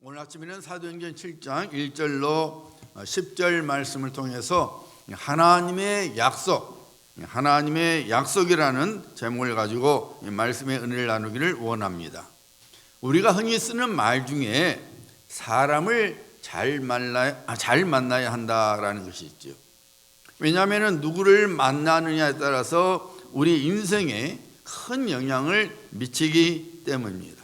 오늘 아침에는 사도행전 7장 1절로 10절 말씀을 통해서 하나님의 약속이라는 제목을 가지고 말씀의 은혜를 나누기를 원합니다. 우리가 흔히 쓰는 말 중에 사람을 잘 만나야 한다라는 것이 있죠. 왜냐하면 누구를 만나느냐에 따라서 우리 인생에 큰 영향을 미치기 때문입니다.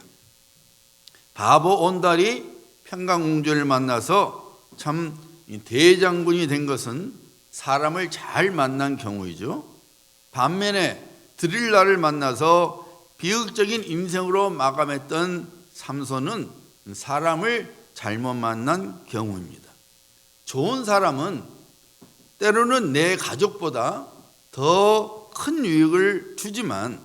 바보 온달이 평강공주를 만나서 참 대장군이 된 것은 사람을 잘 만난 경우이죠. 반면에 드릴라를 만나서 비극적인 인생으로 마감했던 삼손은 사람을 잘못 만난 경우입니다. 좋은 사람은 때로는 내 가족보다 더 큰 유익을 주지만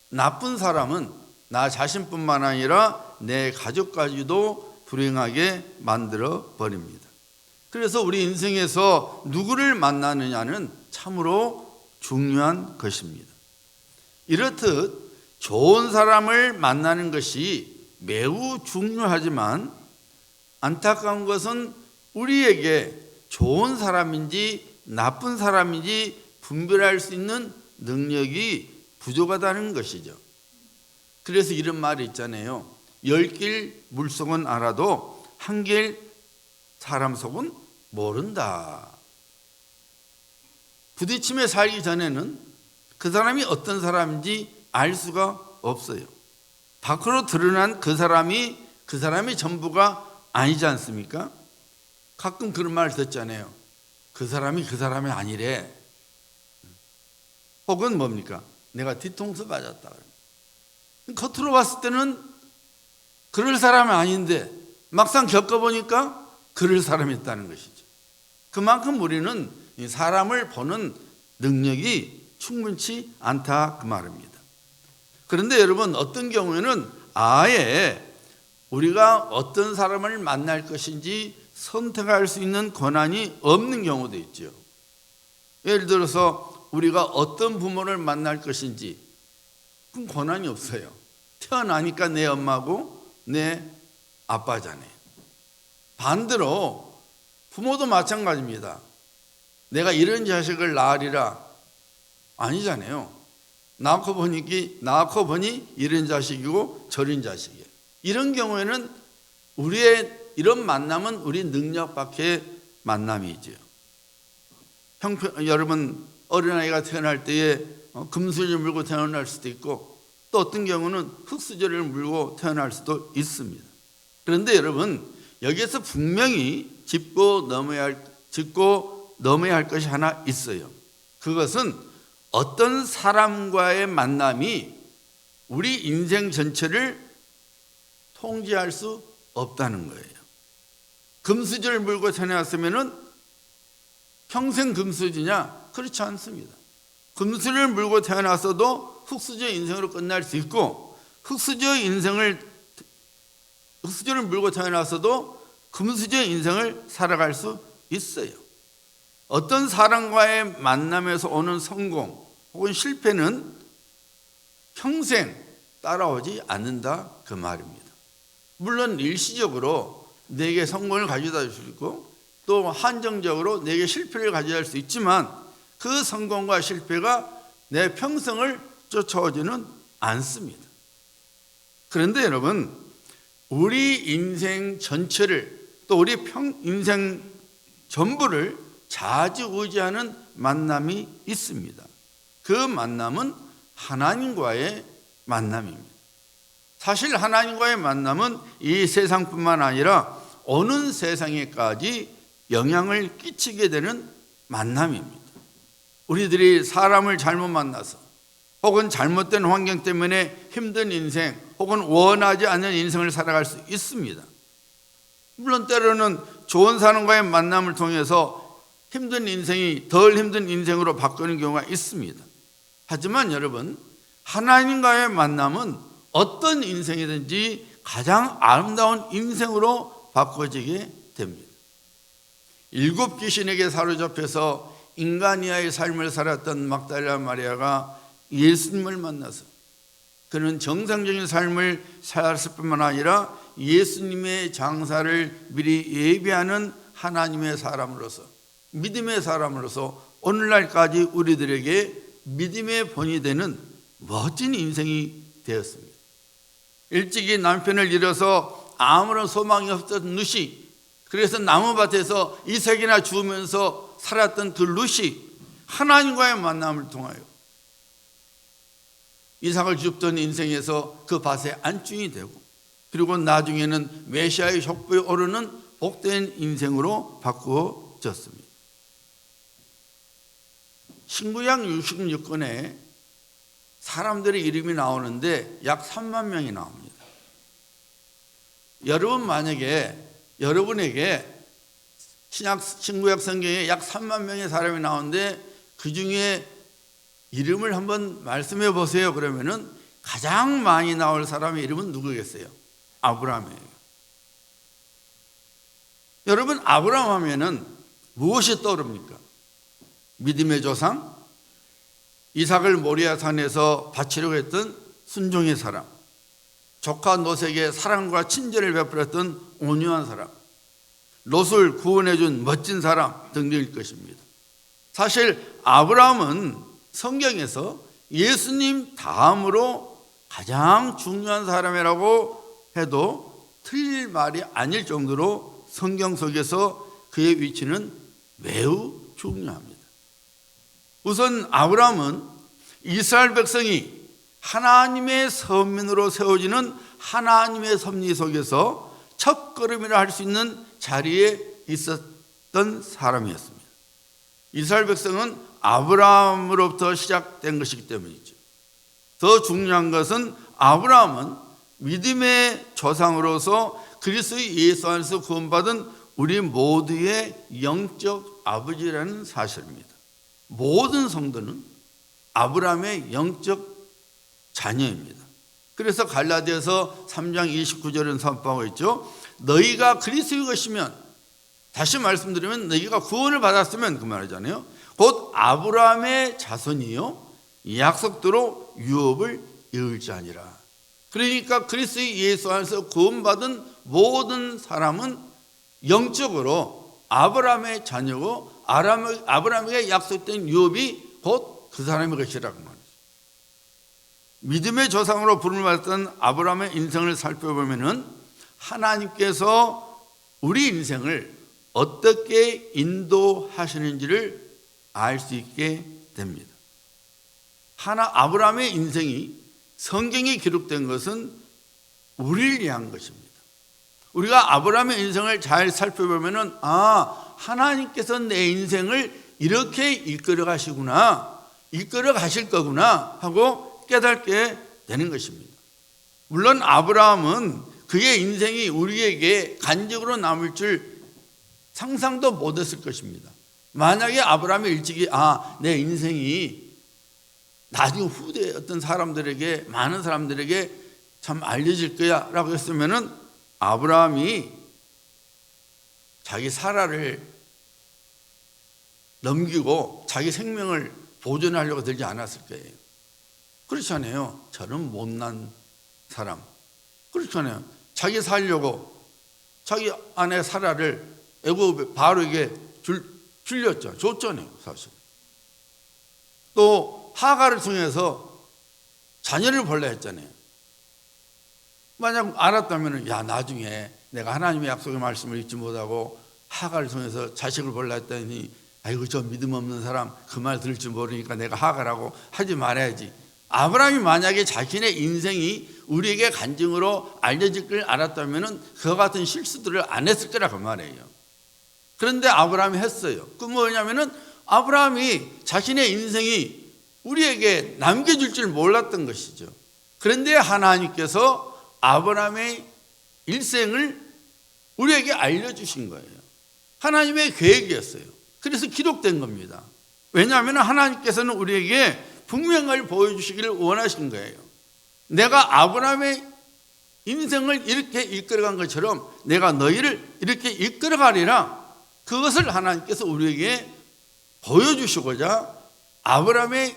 나쁜 사람은 나 자신뿐만 아니라 내 가족까지도 불행하게 만들어 버립니다. 그래서 우리 인생에서 누구를 만나느냐는 참으로 중요한 것입니다. 이렇듯 좋은 사람을 만나는 것이 매우 중요하지만 안타까운 것은 우리에게 좋은 사람인지 나쁜 사람인지 분별할 수 있는 능력이 부족하다는 것이죠. 그래서 이런 말이 있잖아요. 10길 물속은 알아도 한 길 사람 속은 모른다. 부딪힘에 살기 전에는 그 사람이 어떤 사람인지 알 수가 없어요. 밖으로 드러난 그 사람이 전부가 아니지 않습니까? 가끔 그런 말 듣잖아요. 그 사람이 아니래. 혹은 뭡니까? 내가 뒤통수 맞았다. 겉으로 봤을 때는 그럴 사람이 아닌데 막상 겪어보니까 그럴 사람이 있다는 것이죠. 그만큼 우리는 사람을 보는 능력이 충분치 않다 그 말입니다. 그런데 여러분, 어떤 경우에는 아예 우리가 어떤 사람을 만날 것인지 선택할 수 있는 권한이 없는 경우도 있죠. 예를 들어서 우리가 어떤 부모를 만날 것인지 그건 권한이 없어요. 태어나니까 내 엄마고 내 아빠잖아요. 반대로 부모도 마찬가지입니다. 내가 이런 자식을 낳으리라 아니잖아요. 낳고 보니 이런 자식이고 저런 자식이에요. 이런 경우에는 우리의 이런 만남은 우리 능력 밖의 만남이죠. 여러분, 어린아이가 태어날 때에 금수저를 물고 태어날 수도 있고 또 어떤 경우는 흙수저를 물고 태어날 수도 있습니다. 그런데 여러분, 여기에서 분명히 짚고 넘어야 할 것이 하나 있어요. 그것은 어떤 사람과의 만남이 우리 인생 전체를 통제할 수 없다는 거예요. 금수저를 물고 태어났으면 평생 금수저냐? 그렇지 않습니다. 금수저를 물고 태어났어도 흙수저 인생으로 끝날 수 있고, 흙수저를 물고 태어났어도 금수저 인생을 살아갈 수 있어요. 어떤 사람과의 만남에서 오는 성공 혹은 실패는 평생 따라오지 않는다 그 말입니다. 물론 일시적으로 내게 성공을 가져다 줄 수 있고 또 한정적으로 내게 실패를 가져다 줄 수 있지만 그 성공과 실패가 내 평생을 쫓아오지는 않습니다. 그런데 여러분, 우리 인생 전체를 또 우리 인생 전부를 좌지우지하는 만남이 있습니다. 그 만남은 하나님과의 만남입니다. 사실 하나님과의 만남은 이 세상뿐만 아니라 어느 세상에까지 영향을 끼치게 되는 만남입니다. 우리들이 사람을 잘못 만나서 혹은 잘못된 환경 때문에 힘든 인생 혹은 원하지 않는 인생을 살아갈 수 있습니다. 물론 때로는 좋은 사람과의 만남을 통해서 힘든 인생이 덜 힘든 인생으로 바꾸는 경우가 있습니다. 하지만 여러분, 하나님과의 만남은 어떤 인생이든지 가장 아름다운 인생으로 바꿔지게 됩니다. 7 귀신에게 사로잡혀서 인간이하의 삶을 살았던 막달라 마리아가 예수님을 만나서 그는 정상적인 삶을 살았을 뿐만 아니라 예수님의 장사를 미리 예비하는 하나님의 사람으로서, 믿음의 사람으로서 오늘날까지 우리들에게 믿음의 본이 되는 멋진 인생이 되었습니다. 일찍이 남편을 잃어서 아무런 소망이 없었던 루시, 그래서 나무밭에서 이삭이나 주우면서 살았던 그 루시, 하나님과의 만남을 통하여 이삭을 줍던 인생에서 그 밭에 안중이 되고, 그리고 나중에는 메시아의 족보에 오르는 복된 인생으로 바꾸어졌습니다. 신구약 66권에 사람들의 이름이 나오는데 약 3만 명이 나옵니다. 여러분 만약에 여러분에게 신구약 성경에 약 3만 명의 사람이 나오는데 그 중에 이름을 한번 말씀해 보세요. 그러면은 가장 많이 나올 사람의 이름은 누구겠어요? 아브라함이에요. 여러분, 아브라함 하면은 무엇이 떠오릅니까? 믿음의 조상, 이삭을 모리아산에서 바치려고 했던 순종의 사람, 조카 롯에게 사랑과 친절을 베풀었던 온유한 사람, 롯을 구원해준 멋진 사람 등등일 것입니다. 사실 아브라함은 성경에서 예수님 다음으로 가장 중요한 사람이라고 해도 틀릴 말이 아닐 정도로 성경 속에서 그의 위치는 매우 중요합니다. 우선 아브라함은 이스라엘 백성이 하나님의 선민으로 세워지는 하나님의 섭리 속에서 첫걸음이라 할 수 있는 자리에 있었던 사람이었습니다. 이스라엘 백성은 아브라함으로부터 시작된 것이기 때문이죠. 더 중요한 것은 아브라함은 믿음의 조상으로서 그리스도의 예수 안에서 구원받은 우리 모두의 영적 아버지라는 사실입니다. 모든 성도는 아브라함의 영적 자녀입니다. 그래서 갈라디아서 3장 29절은 선포하고 있죠. 너희가 그리스도의 것이면, 다시 말씀드리면 너희가 구원을 받았으면 그 말이잖아요. 곧 아브라함의 자손이요 약속대로 유업을 이을 자니라. 그러니까 그리스도의 예수 안에서 구원받은 모든 사람은 영적으로 아브라함의 자녀고 아브라함에게 약속된 유업이 곧 그 사람의 것이라고 말이죠. 믿음의 조상으로 부름을 받았던 아브라함의 인생을 살펴보면은 하나님께서 우리 인생을 어떻게 인도하시는지를 알 수 있게 됩니다. 아브라함의 인생이 성경에 기록된 것은 우리를 위한 것입니다. 우리가 아브라함의 인생을 잘 살펴보면은 하나님께서 내 인생을 이렇게 이끌어 가시구나, 이끌어 가실 거구나 하고 깨닫게 되는 것입니다. 물론 아브라함은 그의 인생이 우리에게 간직으로 남을 줄 상상도 못했을 것입니다. 만약에 아브라함이 일찍이 내 인생이 나중에 후대 어떤 사람들에게, 많은 사람들에게 참 알려질 거야 라고 했으면은 아브라함이 자기 사라를 넘기고 자기 생명을 보존하려고 들지 않았을 거예요. 그렇잖아요. 저는 못난 사람. 그렇잖아요. 자기 살려고 자기 아내 사라를 애굽 바로에게 줄렸죠. 줬잖아요, 사실. 또 하가를 통해서 자녀를 벌라 했잖아요. 만약 알았다면 나중에 내가 하나님의 약속의 말씀을 잊지 못하고 하가를 통해서 자식을 벌라 했더니 아이고 저 믿음 없는 사람 그 말 들을 줄 모르니까 내가 하가라고 하지 말아야지. 아브라함이 만약에 자신의 인생이 우리에게 간증으로 알려질 걸 알았다면 그와 같은 실수들을 안 했을 거라고 말해요. 그런데 아브라함이 했어요. 그 뭐냐면은 아브라함이 자신의 인생이 우리에게 남겨줄 줄 몰랐던 것이죠. 그런데 하나님께서 아브라함의 일생을 우리에게 알려주신 거예요. 하나님의 계획이었어요. 그래서 기록된 겁니다. 왜냐하면 하나님께서는 우리에게 분명하게 보여주시기를 원하신 거예요. 내가 아브라함의 인생을 이렇게 이끌어간 것처럼 내가 너희를 이렇게 이끌어가리라, 그것을 하나님께서 우리에게 보여주시고자 아브라함의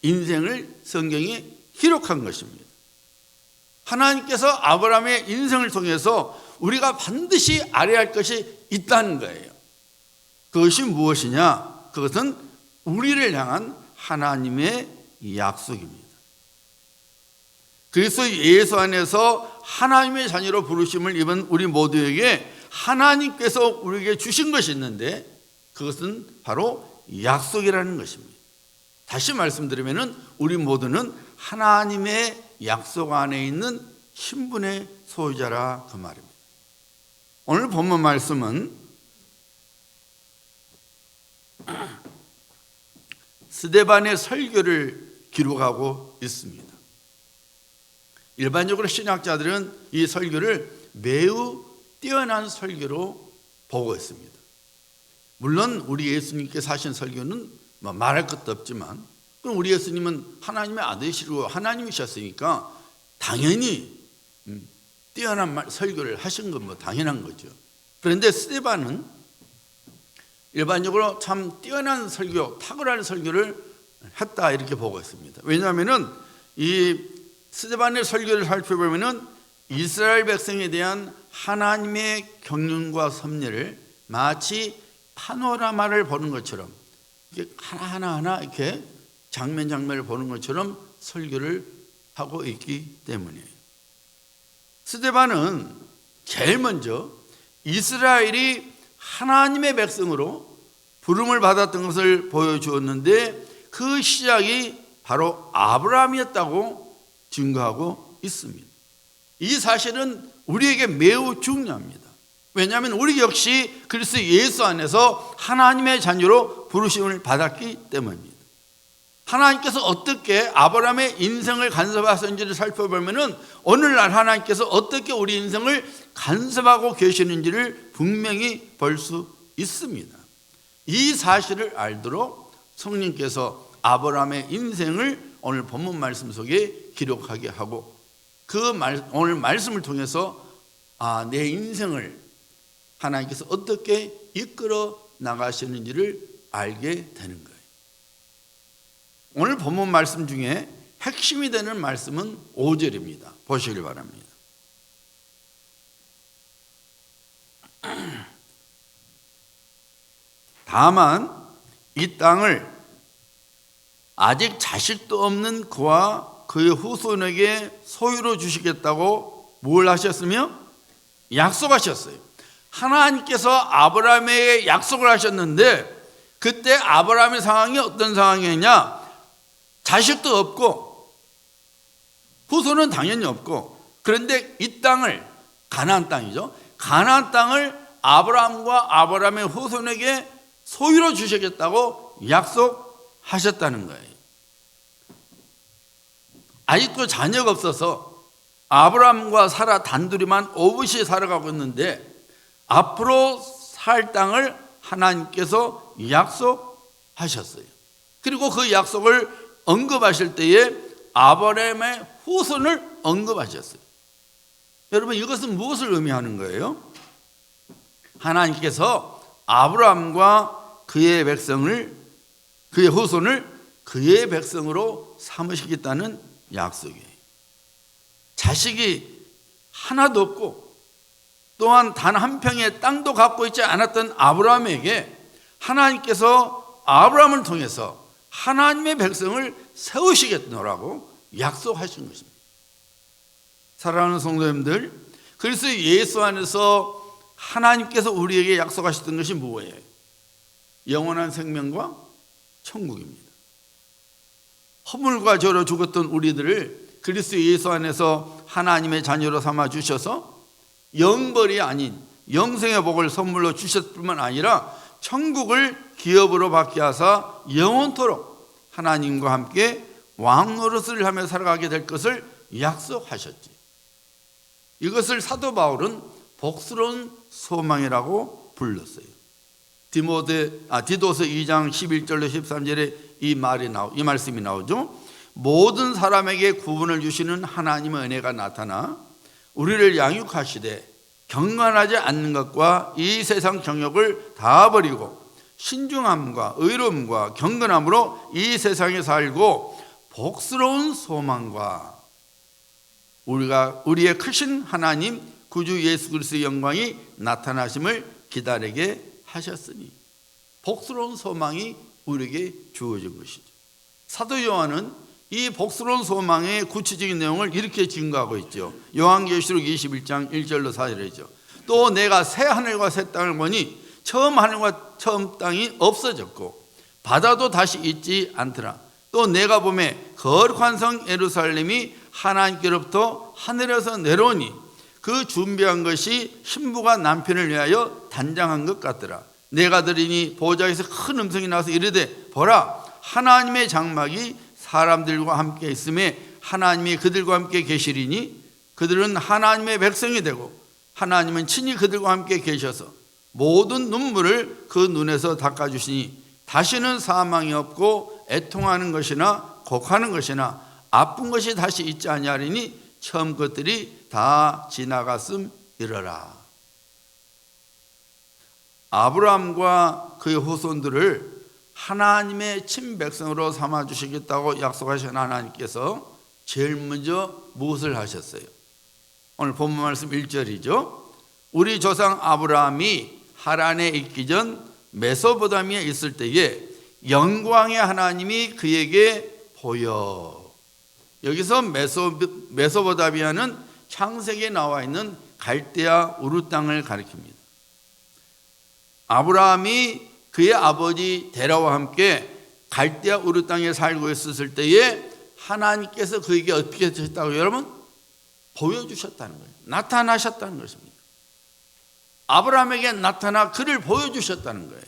인생을 성경에 기록한 것입니다. 하나님께서 아브라함의 인생을 통해서 우리가 반드시 알아야 할 것이 있다는 거예요. 그것이 무엇이냐? 그것은 우리를 향한 하나님의 약속입니다. 그래서 예수 안에서 하나님의 자녀로 부르심을 입은 우리 모두에게 하나님께서 우리에게 주신 것이 있는데 그것은 바로 약속이라는 것입니다. 다시 말씀드리면 우리 모두는 하나님의 약속 안에 있는 신분의 소유자라 그 말입니다. 오늘 본문 말씀은 스데반의 설교를 기록하고 있습니다. 일반적으로 신학자들은 이 설교를 매우 뛰어난 설교로 보고 있습니다. 물론 우리 예수님께서 하신 설교는 말할 것도 없지만 그럼 우리 예수님은 하나님의 아들이시고 하나님이셨으니까 당연히 뛰어난 설교를 하신 건 당연한 거죠. 그런데 스데반은 일반적으로 참 뛰어난 설교, 탁월한 설교를 했다 이렇게 보고 있습니다. 왜냐하면 이 스데반의 설교를 살펴보면 이스라엘 백성에 대한 하나님의 경륜과 섭리를 마치 파노라마를 보는 것처럼 이렇게 하나하나 이렇게 장면을 보는 것처럼 설교를 하고 있기 때문이에요. 스데반은 제일 먼저 이스라엘이 하나님의 백성으로 부름을 받았던 것을 보여주었는데 그 시작이 바로 아브라함이었다고 증거하고 있습니다. 이 사실은 우리에게 매우 중요합니다. 왜냐하면 우리 역시 그리스도 예수 안에서 하나님의 자녀로 부르심을 받았기 때문입니다. 하나님께서 어떻게 아브라함의 인생을 간섭하셨는지를 살펴보면 오늘날 하나님께서 어떻게 우리 인생을 간섭하고 계시는지를 분명히 볼 수 있습니다. 이 사실을 알도록 성령께서 아브라함의 인생을 오늘 본문 말씀 속에 기록하게 하고 오늘 말씀을 통해서 내 인생을 하나님께서 어떻게 이끌어 나가시는지를 알게 되는 거예요. 오늘 본문 말씀 중에 핵심이 되는 말씀은 5절입니다. 보시길 바랍니다. 다만 이 땅을 아직 자식도 없는 그와 그의 후손에게 소유로 주시겠다고 뭘 하셨으며? 약속하셨어요. 하나님께서 아브라함에게 약속을 하셨는데 그때 아브라함의 상황이 어떤 상황이었냐? 자식도 없고 후손은 당연히 없고 그런데 이 땅을 가나안 땅이죠. 가나안 땅을 아브라함과 아브라함의 후손에게 소유로 주시겠다고 약속하셨다는 거예요. 아직도 자녀가 없어서 아브라함과 사라 단둘이만 오붓이 살아가고 있는데 앞으로 살 땅을 하나님께서 약속하셨어요. 그리고 그 약속을 언급하실 때에 아브라함의 후손을 언급하셨어요. 여러분 이것은 무엇을 의미하는 거예요? 하나님께서 아브라함과 그의 백성을 그의 후손을 그의 백성으로 삼으시겠다는 약속이에요. 자식이 하나도 없고 또한 단 한 평의 땅도 갖고 있지 않았던 아브라함에게 하나님께서 아브라함을 통해서 하나님의 백성을 세우시겠노라고 약속하신 것입니다. 사랑하는 성도님들, 그리스도 예수 안에서 하나님께서 우리에게 약속하셨던 것이 뭐예요? 영원한 생명과 천국입니다. 허물과 죄로 죽었던 우리들을 그리스도 예수 안에서 하나님의 자녀로 삼아 주셔서 영벌이 아닌 영생의 복을 선물로 주셨을 뿐만 아니라 천국을 기업으로 받게 하사 영원토록 하나님과 함께 왕노릇을 하며 살아가게 될 것을 약속하셨지. 이것을 사도 바울은 복스러운 소망이라고 불렀어요. 디도서 2장 11절로 13절에 이 말씀이 나오죠. 모든 사람에게 구원을 주시는 하나님의 은혜가 나타나 우리를 양육하시되 경건하지 않는 것과 이 세상 정욕을 다 버리고 신중함과 의로움과 경건함으로 이 세상에 살고 복스러운 소망과 우리의 크신 하나님 구주 예수 그리스도의 영광이 나타나심을 기다리게 하셨으니 복스러운 소망이 우리에게 주어진 것이죠. 사도 요한은 이 복스러운 소망의 구체적인 내용을 이렇게 증거하고 있죠. 요한계시록 21장 1절로 4절이죠. 또 내가 새 하늘과 새 땅을 보니 처음 하늘과 처음 땅이 없어졌고 바다도 다시 있지 않더라. 또 내가 보매 거룩한 성 예루살렘이 하나님께로부터 하늘에서 내려오니 그 준비한 것이 신부가 남편을 위하여 단장한 것 같더라. 내가 들으니 보좌에서 큰 음성이 나서 이르되 보라 하나님의 장막이 사람들과 함께 있음에 하나님이 그들과 함께 계시리니 그들은 하나님의 백성이 되고 하나님은 친히 그들과 함께 계셔서 모든 눈물을 그 눈에서 닦아주시니 다시는 사망이 없고 애통하는 것이나 곡하는 것이나 아픈 것이 다시 있지 아니하리니 처음 것들이 다 지나갔음이러라. 아브라함과 그의 후손들을 하나님의 친백성으로 삼아주시겠다고 약속하신 하나님께서 제일 먼저 무엇을 하셨어요? 오늘 본문 말씀 1절이죠. 우리 조상 아브라함이 하란에 있기 전 메소포타미아에 있을 때에 영광의 하나님이 그에게 보여. 여기서 메소포타미아는 창세기에 나와 있는 갈대아 우르 땅을 가리킵니다. 아브라함이 그의 아버지 데라와 함께 갈대아 우르 땅에 살고 있었을 때에 하나님께서 그에게 어떻게 하셨다고 여러분? 보여주셨다는 거예요. 나타나셨다는 것입니다. 아브라함에게 나타나 그를 보여주셨다는 거예요.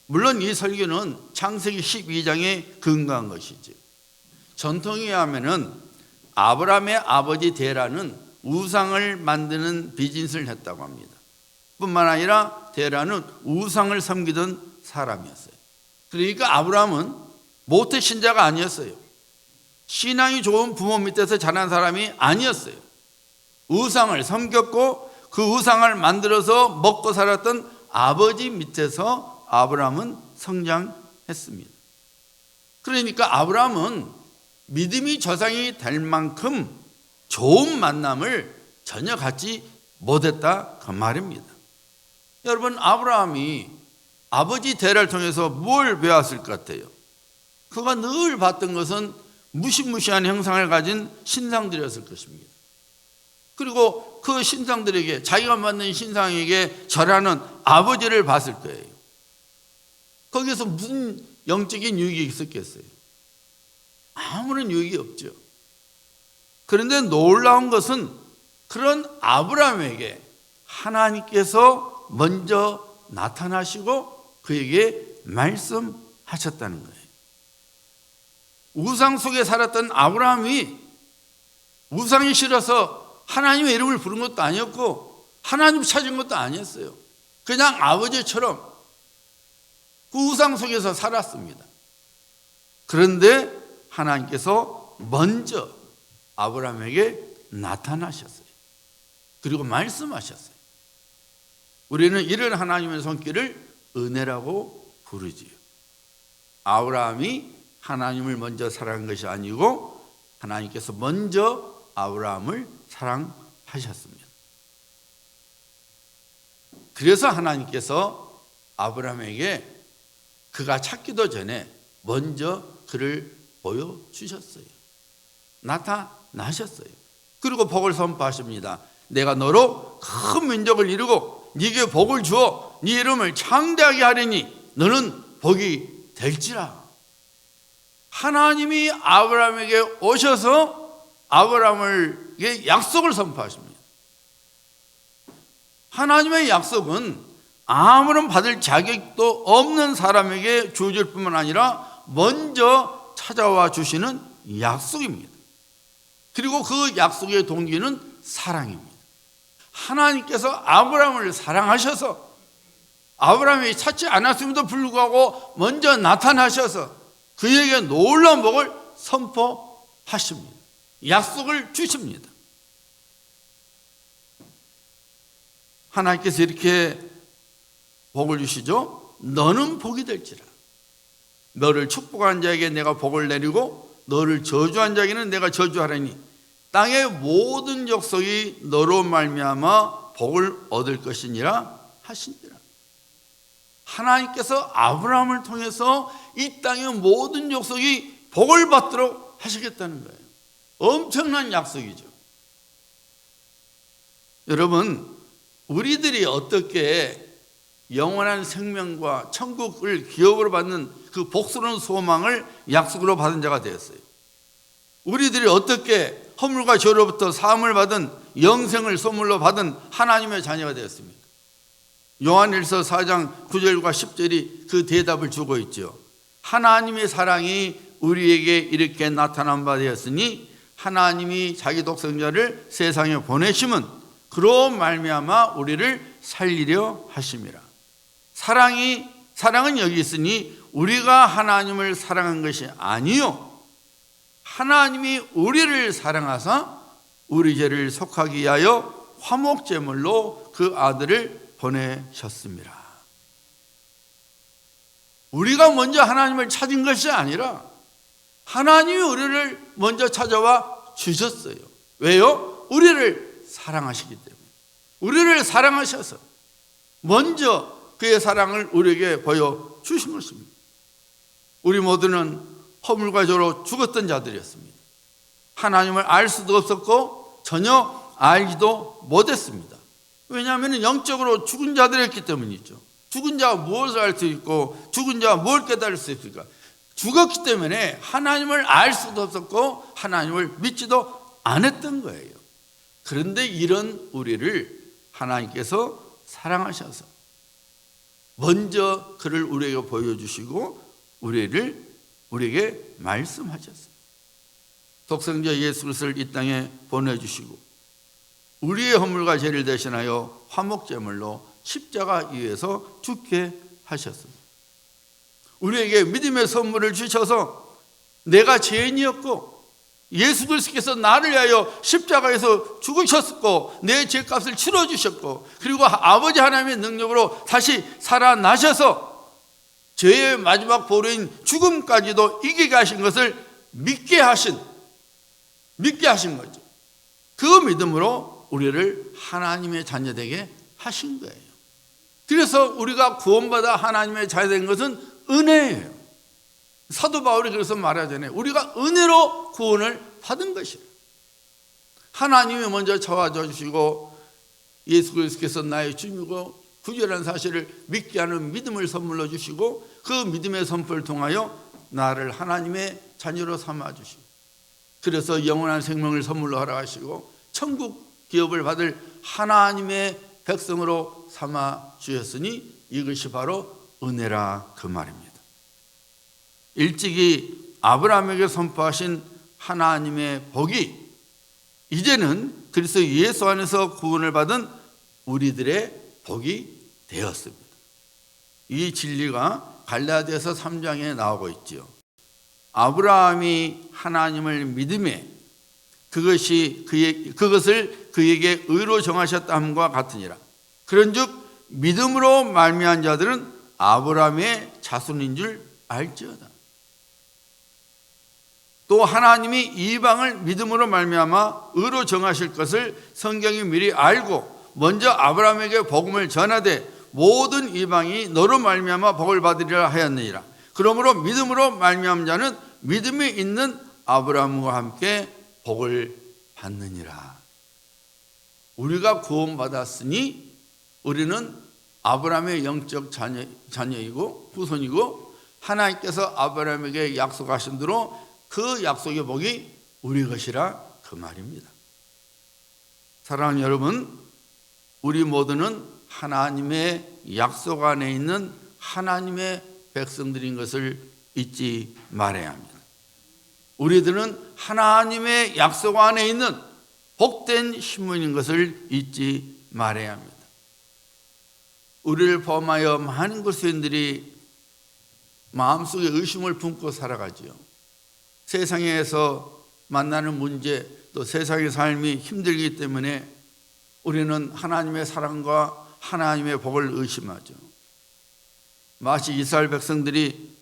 물론 이 설교는 창세기 12장에 근거한 것이죠. 전통에 의하면 아브라함의 아버지 데라는 우상을 만드는 비즈니스를 했다고 합니다. 뿐만 아니라 데라는 우상을 섬기던 사람이었어요. 그러니까 아브라함은 모태 신자가 아니었어요. 신앙이 좋은 부모 밑에서 자란 사람이 아니었어요. 우상을 섬겼고 그 우상을 만들어서 먹고 살았던 아버지 밑에서 아브라함은 성장했습니다. 그러니까 아브라함은 믿음이 저상이 될 만큼 좋은 만남을 전혀 갖지 못했다 그 말입니다. 여러분, 아브라함이 아버지 데라를 통해서 뭘 배웠을 것 같아요? 그가 늘 봤던 것은 무시무시한 형상을 가진 신상들이었을 것입니다. 그리고 그 신상들에게, 자기가 만든 신상에게 절하는 아버지를 봤을 거예요. 거기서 무슨 영적인 유익이 있었겠어요? 아무런 유익이 없죠. 그런데 놀라운 것은 그런 아브라함에게 하나님께서 먼저 나타나시고 그에게 말씀하셨다는 거예요. 우상 속에 살았던 아브라함이 우상이 싫어서 하나님의 이름을 부른 것도 아니었고 하나님 찾은 것도 아니었어요. 그냥 아버지처럼 그 우상 속에서 살았습니다. 그런데 하나님께서 먼저 아브라함에게 나타나셨어요. 그리고 말씀하셨어요. 우리는 이런 하나님의 손길을 은혜라고 부르지요. 아브라함이 하나님을 먼저 사랑한 것이 아니고 하나님께서 먼저 아브라함을 사랑하셨습니다. 그래서 하나님께서 아브라함에게 그가 찾기도 전에 먼저 그를 보여주셨어요. 나타나셨어요. 그리고 복을 선포하십니다. 내가 너로 큰 민족을 이루고 네게 복을 주어 네 이름을 창대하게 하리니 너는 복이 될지라. 하나님이 아브라함에게 오셔서 아브라함에게 약속을 선포하십니다. 하나님의 약속은 아무런 받을 자격도 없는 사람에게 주어질 뿐만 아니라 먼저 찾아와 주시는 약속입니다. 그리고 그 약속의 동기는 사랑입니다. 하나님께서 아브라함을 사랑하셔서 아브라함이 찾지 않았음에도 불구하고 먼저 나타나셔서 그에게 놀라운 복을 선포하십니다. 약속을 주십니다. 하나님께서 이렇게 복을 주시죠. 너는 복이 될지라. 너를 축복한 자에게 내가 복을 내리고 너를 저주한 자에게는 내가 저주하리니 땅의 모든 족속이 너로 말미암아 복을 얻을 것이니라 하시니라. 하나님께서 아브라함을 통해서 이 땅의 모든 족속이 복을 받도록 하시겠다는 거예요. 엄청난 약속이죠. 여러분, 우리들이 어떻게 영원한 생명과 천국을 기업으로 받는 그 복스러운 소망을 약속으로 받은 자가 되었어요? 우리들이 어떻게 허물과 죄로부터 사함을 받은 영생을 선물로 받은 하나님의 자녀가 되었습니까? 요한일서 4장 9절과 10절이 그 대답을 주고 있죠. 하나님의 사랑이 우리에게 이렇게 나타난 바 되었으니 하나님이 자기 독생자를 세상에 보내심은 그로 말미암아 우리를 살리려 하심이라. 사랑은 여기 있으니 우리가 하나님을 사랑한 것이 아니요 하나님이 우리를 사랑하사 우리 죄를 속하기 위하여 화목제물로 그 아들을 보내셨습니다. 우리가 먼저 하나님을 찾은 것이 아니라 하나님이 우리를 먼저 찾아와 주셨어요. 왜요? 우리를 사랑하시기 때문에. 우리를 사랑하셔서 먼저 그의 사랑을 우리에게 보여주신 것입니다. 우리 모두는 허물과 죄로 죽었던 자들이었습니다. 하나님을 알 수도 없었고 전혀 알지도 못했습니다. 왜냐하면 영적으로 죽은 자들이었기 때문이죠. 죽은 자가 무엇을 알 수 있고 죽은 자가 뭘 깨달을 수 있을까? 죽었기 때문에 하나님을 알 수도 없었고 하나님을 믿지도 않았던 거예요. 그런데 이런 우리를 하나님께서 사랑하셔서 먼저 그를 우리에게 보여주시고 우리에게 말씀하셨어요. 독생자 예수 그리스도를 이 땅에 보내주시고 우리의 허물과 죄를 대신하여 화목제물로 십자가 위에서 죽게 하셨습니다. 우리에게 믿음의 선물을 주셔서 내가 죄인이었고 예수 그리스도께서 나를 위하여 십자가에서 죽으셨고 내 죄값을 치러주셨고 그리고 아버지 하나님의 능력으로 다시 살아나셔서 죄의 마지막 보루인 죽음까지도 이기게 하신 것을 믿게 하신 거죠. 그 믿음으로 우리를 하나님의 자녀되게 하신 거예요. 그래서 우리가 구원받아 하나님의 자녀된 것은 은혜예요. 사도 바울이 그래서 말하잖아요. 우리가 은혜로 구원을 받은 것이에요. 하나님이 먼저 찾아와 주시고 예수 그리스도께서 나의 주님이고 구주라는 사실을 믿게 하는 믿음을 선물로 주시고 그 믿음의 선포를 통하여 나를 하나님의 자녀로 삼아 주시고 그래서 영원한 생명을 선물로 허락하시고 천국 기업을 받을 하나님의 백성으로 삼아 주셨으니 이것이 바로 은혜라 그 말입니다. 일찍이 아브라함에게 선포하신 하나님의 복이 이제는 그리스도 예수 안에서 구원을 받은 우리들의 복이 되었습니다. 이 진리가 갈라디아서 3장에 나오고 있죠. 아브라함이 하나님을 믿음에 그것을 그에게 의로 정하셨다 함과 같으니라. 그런즉 믿음으로 말미암은 자들은 아브라함의 자손인 줄 알지어다. 또 하나님이 이방을 믿음으로 말미암아 의로 정하실 것을 성경이 미리 알고 먼저 아브라함에게 복음을 전하되 모든 이방이 너로 말미암아 복을 받으리라 하였느니라. 그러므로 믿음으로 말미암은 자는 믿음이 있는 아브라함과 함께 복을 받느니라. 우리가 구원받았으니 우리는 아브라함의 영적 자녀이고 후손이고 하나님께서 아브라함에게 약속하신 대로 그 약속의 복이 우리 것이라 그 말입니다. 사랑하는 여러분, 우리 모두는 하나님의 약속 안에 있는 하나님의 백성들인 것을 잊지 말아야 합니다. 우리들은 하나님의 약속 안에 있는 복된 신분인 것을 잊지 말아야 합니다. 우리를 포함하여 많은 그리스도인들이 마음속에 의심을 품고 살아가지요. 세상에서 만나는 문제 또 세상의 삶이 힘들기 때문에 우리는 하나님의 사랑과 하나님의 복을 의심하죠. 마치 이스라엘 백성들이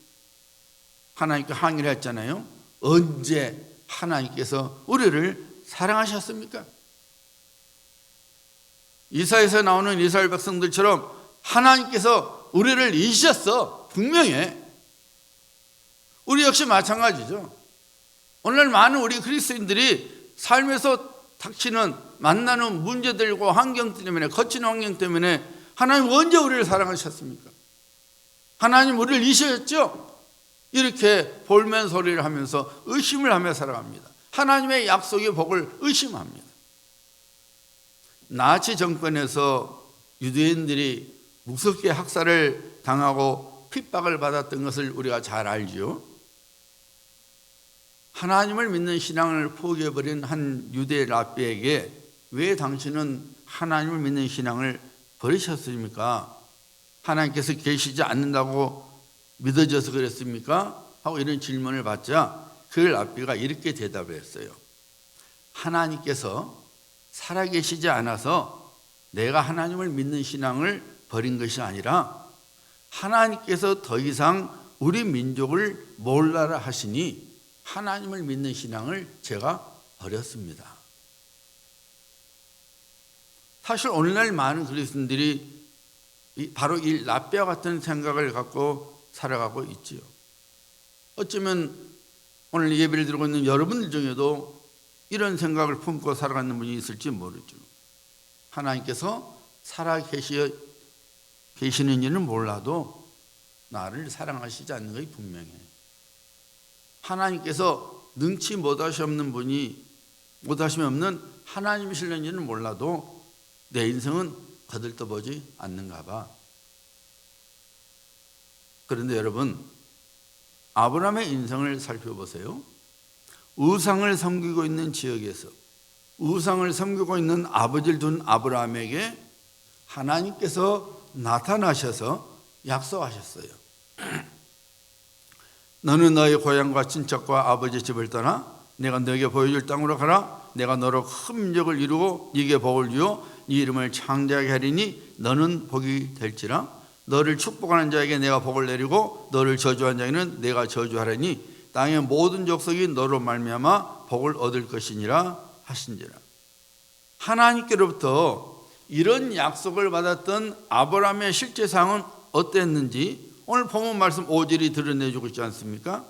하나님께 항의를 했잖아요. 언제 하나님께서 우리를 사랑하셨습니까? 이사야에서 나오는 이스라엘 백성들처럼 하나님께서 우리를 잊으셨어. 분명해. 우리 역시 마찬가지죠. 오늘 많은 우리 그리스도인들이 삶에서 닥치는 만나는 문제들과 환경 때문에, 거친 환경 때문에 하나님 언제 우리를 사랑하셨습니까? 하나님 우리를 잊으셨죠? 이렇게 볼멘 소리를 하면서 의심을 하며 살아갑니다. 하나님의 약속의 복을 의심합니다. 나치 정권에서 유대인들이 무섭게 학살을 당하고 핍박을 받았던 것을 우리가 잘 알죠. 하나님을 믿는 신앙을 포기해버린 한 유대 랍비에게 왜 당신은 하나님을 믿는 신앙을 버리셨습니까? 하나님께서 계시지 않는다고 믿어져서 그랬습니까? 하고 이런 질문을 받자 그 랍비가 이렇게 대답을 했어요. 하나님께서 살아계시지 않아서 내가 하나님을 믿는 신앙을 버린 것이 아니라 하나님께서 더 이상 우리 민족을 몰라라 하시니 하나님을 믿는 신앙을 제가 버렸습니다. 사실 오늘날 많은 그리스도인들이 바로 이 랍비와 같은 생각을 갖고 살아가고 있지요. 어쩌면 오늘 예배를 드리고 있는 여러분들 중에도 이런 생각을 품고 살아가는 분이 있을지 모르죠. 하나님께서 살아 계시는지는 몰라도 나를 사랑하시지 않는 것이 분명해. 하나님께서 능치 못하시는 분이 못하심이 없는 하나님이실는지는 몰라도 내 인생은 거들떠보지 않는가 봐. 그런데 여러분, 아브라함의 인생을 살펴보세요. 우상을 섬기고 있는 지역에서 우상을 섬기고 있는 아버지를 둔 아브라함에게 하나님께서 나타나셔서 약속하셨어요. 너는 너의 고향과 친척과 아버지 집을 떠나 내가 너에게 보여줄 땅으로 가라. 내가 너로 큰 민족을 이루고 네게 복을 주어 네 이름을 창대하게 하리니 너는 복이 될지라. 너를 축복하는 자에게 내가 복을 내리고 너를 저주한 자에게는 내가 저주하리니 땅의 모든 족속이 너로 말미암아 복을 얻을 것이니라 하신지라. 하나님께로부터 이런 약속을 받았던 아브라함의 실제 상황은 어땠는지 오늘 본문 말씀 5절이 드러내주고 있지 않습니까?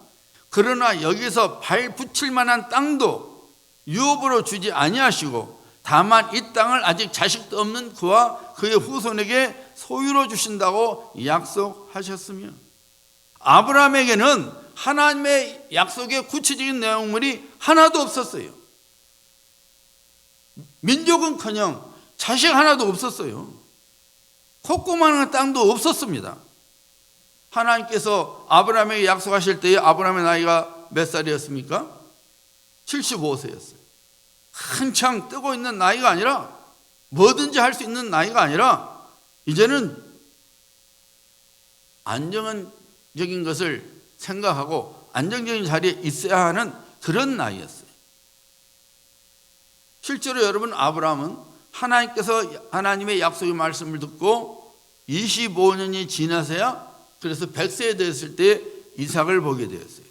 그러나 여기서 발 붙일 만한 땅도 유업으로 주지 아니하시고 다만 이 땅을 아직 자식도 없는 그와 그의 후손에게 소유로 주신다고 약속하셨으며 아브라함에게는 하나님의 약속의 구체적인 내용물이 하나도 없었어요. 민족은커녕 자식 하나도 없었어요. 콧구멍한 땅도 없었습니다. 하나님께서 아브라함에게 약속하실 때에 아브라함의 나이가 몇 살이었습니까? 75세였어요. 한창 뜨고 있는 나이가 아니라 뭐든지 할 수 있는 나이가 아니라 이제는 안정적인 것을 생각하고 안정적인 자리에 있어야 하는 그런 나이였어요. 실제로 여러분 아브라함은 하나님께서 하나님의 약속의 말씀을 듣고 25년이 지나서야 그래서 100세에 됐을 때 이삭을 보게 되었어요.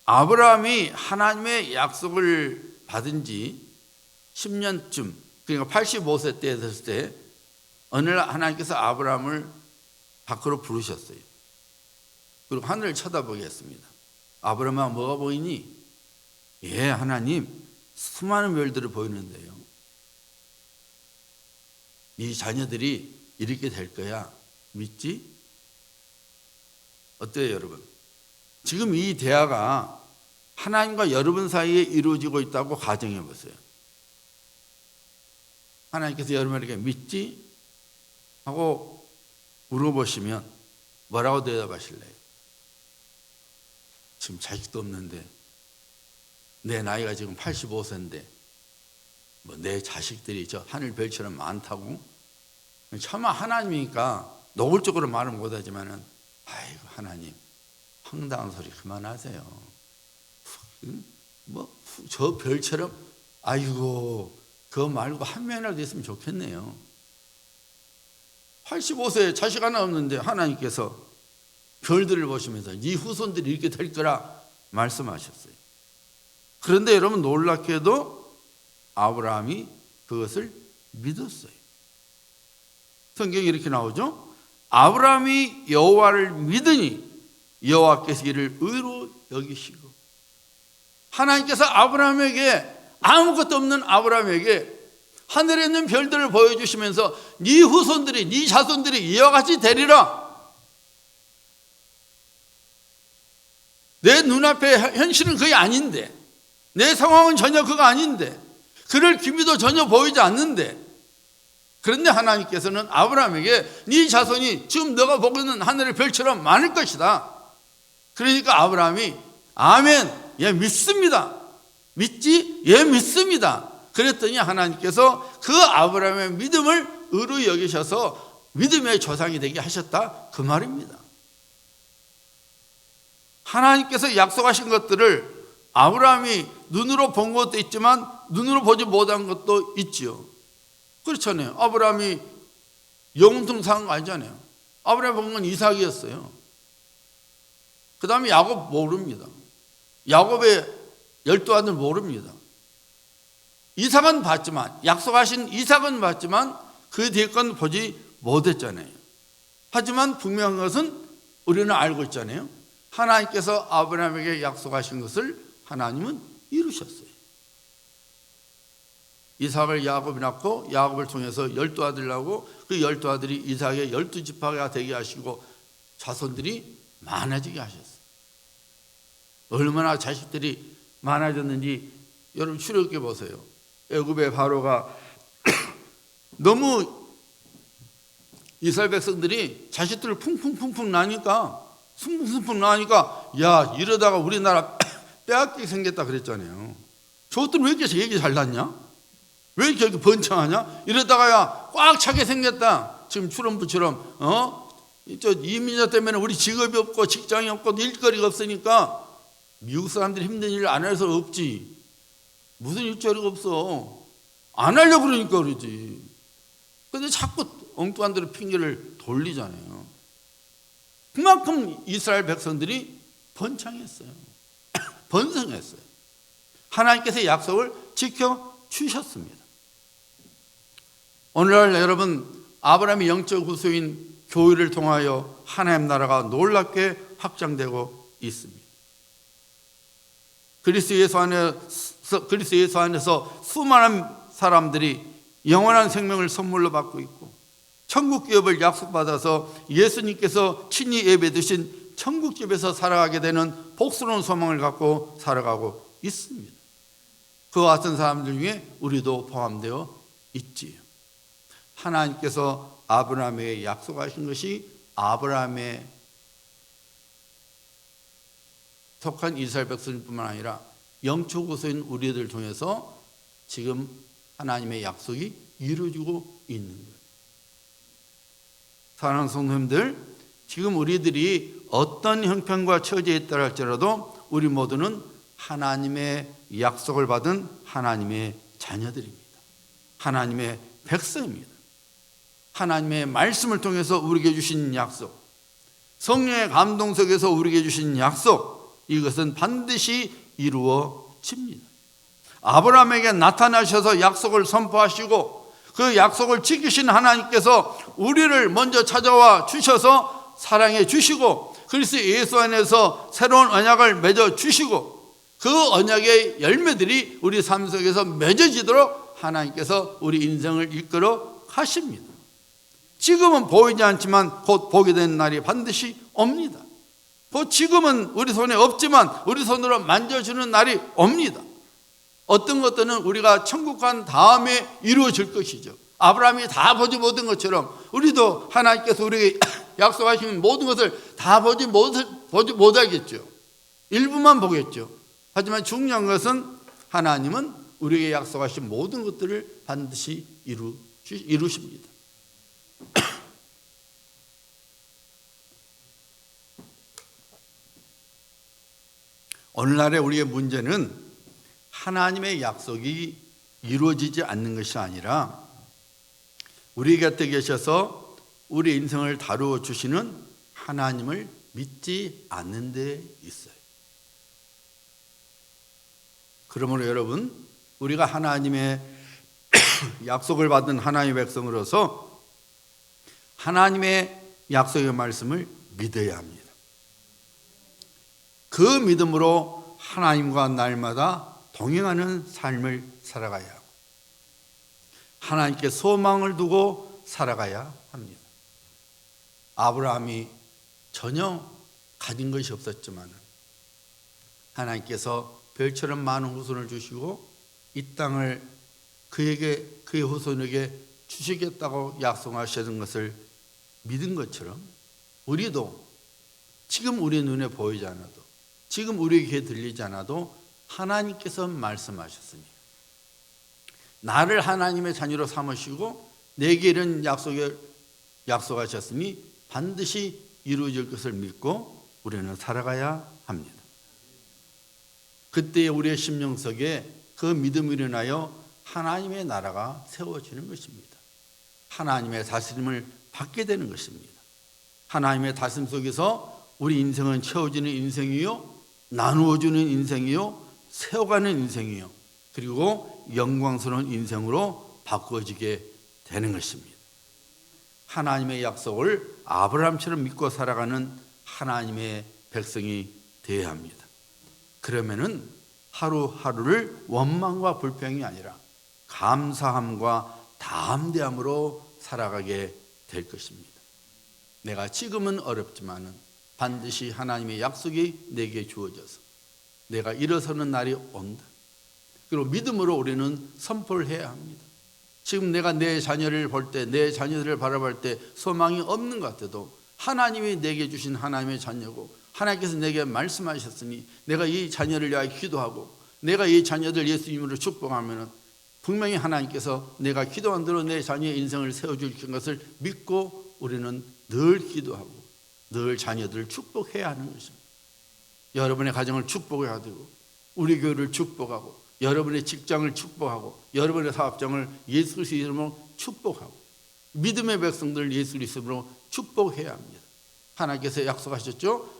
아브라함이 하나님의 약속을 받은 지 10년쯤 그러니까 85세 때 됐을 때 어느 날 하나님께서 아브라함을 밖으로 부르셨어요. 그리고 하늘을 쳐다보게 했습니다. 아브라함아 뭐가 보이니? 예 하나님 수많은 별들을 보이는데요. 이 자녀들이 이렇게 될 거야. 믿지? 어때요 여러분? 지금 이 대화가 하나님과 여러분 사이에 이루어지고 있다고 가정해 보세요. 하나님께서 여러분에게 믿지? 하고 물어보시면 뭐라고 대답하실래요? 지금 자식도 없는데 내 나이가 지금 85세인데 뭐 내 자식들이 저 하늘별처럼 많다고? 차마 하나님이니까 노골적으로 말은 못하지만은 아이고 하나님 황당한 소리 그만하세요. 뭐 저 별처럼 아이고 그거 말고 한 명이라도 있으면 좋겠네요. 85세에 자식 하나 없는데 하나님께서 별들을 보시면서 네 후손들이 이렇게 될 거라 말씀하셨어요. 그런데 여러분 놀랍게도 아브라함이 그것을 믿었어요. 성경에 이렇게 나오죠. 아브라함이 여호와를 믿으니 여호와께서 이를 의로 여기시고. 하나님께서 아브라함에게, 아무것도 없는 아브라함에게 하늘에 있는 별들을 보여주시면서 네 후손들이, 네 자손들이 이와 같이 되리라. 내 눈앞에 현실은 그게 아닌데, 내 상황은 전혀 그거 아닌데, 그럴 기미도 전혀 보이지 않는데, 그런데 하나님께서는 아브라함에게 네 자손이 지금 너가 보고 있는 하늘의 별처럼 많을 것이다. 그러니까 아브라함이 아멘, 예 믿습니다. 믿지? 예 믿습니다. 그랬더니 하나님께서 그 아브라함의 믿음을 의로 여기셔서 믿음의 조상이 되게 하셨다, 그 말입니다. 하나님께서 약속하신 것들을 아브라함이 눈으로 본 것도 있지만 눈으로 보지 못한 것도 있지요. 그렇잖아요. 아브라함이 영웅통 사는 거 아니잖아요. 아브라함이 본 건 이삭이었어요. 그 다음에 야곱 모릅니다. 야곱의 12아들 모릅니다. 이삭은 봤지만, 약속하신 이삭은 봤지만 그 뒤에 건 보지 못했잖아요. 하지만 분명한 것은 우리는 알고 있잖아요. 하나님께서 아브라함에게 약속하신 것을 하나님은 이루셨어요. 이삭을 야곱이 낳고 야곱을 통해서 12아들을 낳고 그 12아들이 이삭의 12지파가 되게 하시고 자손들이 많아지게 하셨어요. 얼마나 자식들이 많아졌는지 여러분 추려해 보세요. 애굽의 바로가 너무 이스라엘 백성들이 자식들을 풍풍풍풍 나니까, 순풍순풍 나니까, 야 이러다가 우리나라 빼앗기게 생겼다 그랬잖아요. 저것들 왜 이렇게 얘기 잘 났냐? 왜 이렇게 번창하냐? 이러다가 꽉 차게 생겼다. 지금 트럼프처럼 저 이민자 때문에 우리 직업이 없고 직장이 없고 일거리가 없으니까 미국 사람들이 힘든 일 안 해서 없지. 무슨 일자리가 없어. 안 하려고 그러니까 그러지. 근데 자꾸 엉뚱한 대로 핑계를 돌리잖아요. 그만큼 이스라엘 백성들이 번창했어요. 번성했어요. 하나님께서 약속을 지켜주셨습니다. 오늘날 여러분, 아브라함의 영적 후손인 교회를 통하여 하나님 나라가 놀랍게 확장되고 있습니다. 그리스도 예수 안에서 수많은 사람들이 영원한 생명을 선물로 받고 있고, 천국 기업을 약속받아서 예수님께서 친히 예배 드신 천국 집에서 살아가게 되는 복스러운 소망을 갖고 살아가고 있습니다. 그와 같은 사람들 중에 우리도 포함되어 있지요. 하나님께서 아브라함에게 약속하신 것이 아브라함에 속한 이스라엘 백성뿐만 아니라 영적 후손인 우리들 통해서 지금 하나님의 약속이 이루어지고 있는 거예요. 사랑하는 성도님들, 지금 우리들이 어떤 형편과 처지에 있다 할지라도 우리 모두는 하나님의 약속을 받은 하나님의 자녀들입니다. 하나님의 백성입니다. 하나님의 말씀을 통해서 우리에게 주신 약속, 성령의 감동 속에서 우리에게 주신 약속, 이것은 반드시 이루어집니다. 아브라함에게 나타나셔서 약속을 선포하시고 그 약속을 지키신 하나님께서 우리를 먼저 찾아와 주셔서 사랑해 주시고 그리스도 예수 안에서 새로운 언약을 맺어 주시고 그 언약의 열매들이 우리 삶 속에서 맺어지도록 하나님께서 우리 인생을 이끌어 가십니다. 지금은 보이지 않지만 곧 보게 되는 날이 반드시 옵니다. 곧 지금은 우리 손에 없지만 우리 손으로 만져주는 날이 옵니다. 어떤 것들은 우리가 천국 간 다음에 이루어질 것이죠. 아브라함이 다 보지 못한 것처럼 우리도 하나님께서 우리에게 약속하신 모든 것을 다 보지 못하겠죠. 일부만 보겠죠. 하지만 중요한 것은 하나님은 우리에게 약속하신 모든 것들을 반드시 이루십니다. 오늘날의 우리의 문제는 하나님의 약속이 이루어지지 않는 것이 아니라 우리 곁에 계셔서 우리 인생을 다루어 주시는 하나님을 믿지 않는 데 있어요. 그러므로 여러분, 우리가 하나님의 약속을 받은 하나님의 백성으로서 하나님의 약속의 말씀을 믿어야 합니다. 그 믿음으로 하나님과 날마다 동행하는 삶을 살아가야 하고 하나님께 소망을 두고 살아가야 합니다. 아브라함이 전혀 가진 것이 없었지만 하나님께서 별처럼 많은 후손을 주시고 이 땅을 그의 후손에게 주시겠다고 약속하셨던 것을 믿은 것처럼 우리도 지금 우리 눈에 보이지 않아도 지금 우리 귀에 들리지 않아도 하나님께서 말씀하셨으니 나를 하나님의 자녀로 삼으시고 내게 이런 약속하셨으니 반드시 이루어질 것을 믿고 우리는 살아가야 합니다. 그때 우리의 심령 속에 그 믿음으로 인하여 하나님의 나라가 세워지는 것입니다. 하나님의 다스림을 받게 되는 것입니다. 하나님의 다스림 속에서 우리 인생은 채워지는 인생이요, 나누어주는 인생이요, 세워가는 인생이요, 그리고 영광스러운 인생으로 바꾸어지게 되는 것입니다. 하나님의 약속을 아브라함처럼 믿고 살아가는 하나님의 백성이 되어야 합니다. 그러면은 하루하루를 원망과 불평이 아니라 감사함과 담대함으로 살아가게 될 것입니다. 내가 지금은 어렵지만은 반드시 하나님의 약속이 내게 주어져서 내가 일어서는 날이 온다. 그리고 믿음으로 우리는 선포를 해야 합니다. 지금 내가 내 자녀를 볼 때, 내 자녀들을 바라볼 때 소망이 없는 것 같아도 하나님이 내게 주신 하나님의 자녀고 하나님께서 내게 말씀하셨으니 내가 이 자녀를 위하여 기도하고 내가 이 자녀들 예수님으로 축복하면 분명히 하나님께서 내가 기도한 대로 내 자녀의 인생을 세워줄 것을 믿고 우리는 늘 기도하고 늘 자녀들을 축복해야 하는 것입니다. 여러분의 가정을 축복해야 되고 우리 교회를 축복하고 여러분의 직장을 축복하고 여러분의 사업장을 예수 그리스도의 이름으로 축복하고 믿음의 백성들을 예수 그리스도의 이름으로 축복해야 합니다. 하나님께서 약속하셨죠?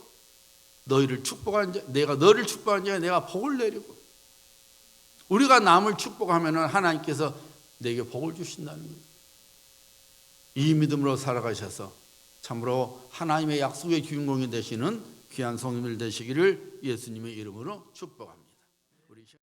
너희를 축복한 자, 내가 너를 축복한 자에 내가 복을 내리고 우리가 남을 축복하면 하나님께서 내게 복을 주신다는 거예요. 이 믿음으로 살아가셔서 참으로 하나님의 약속의 주인공이 되시는 귀한 성인들 되시기를 예수님의 이름으로 축복합니다.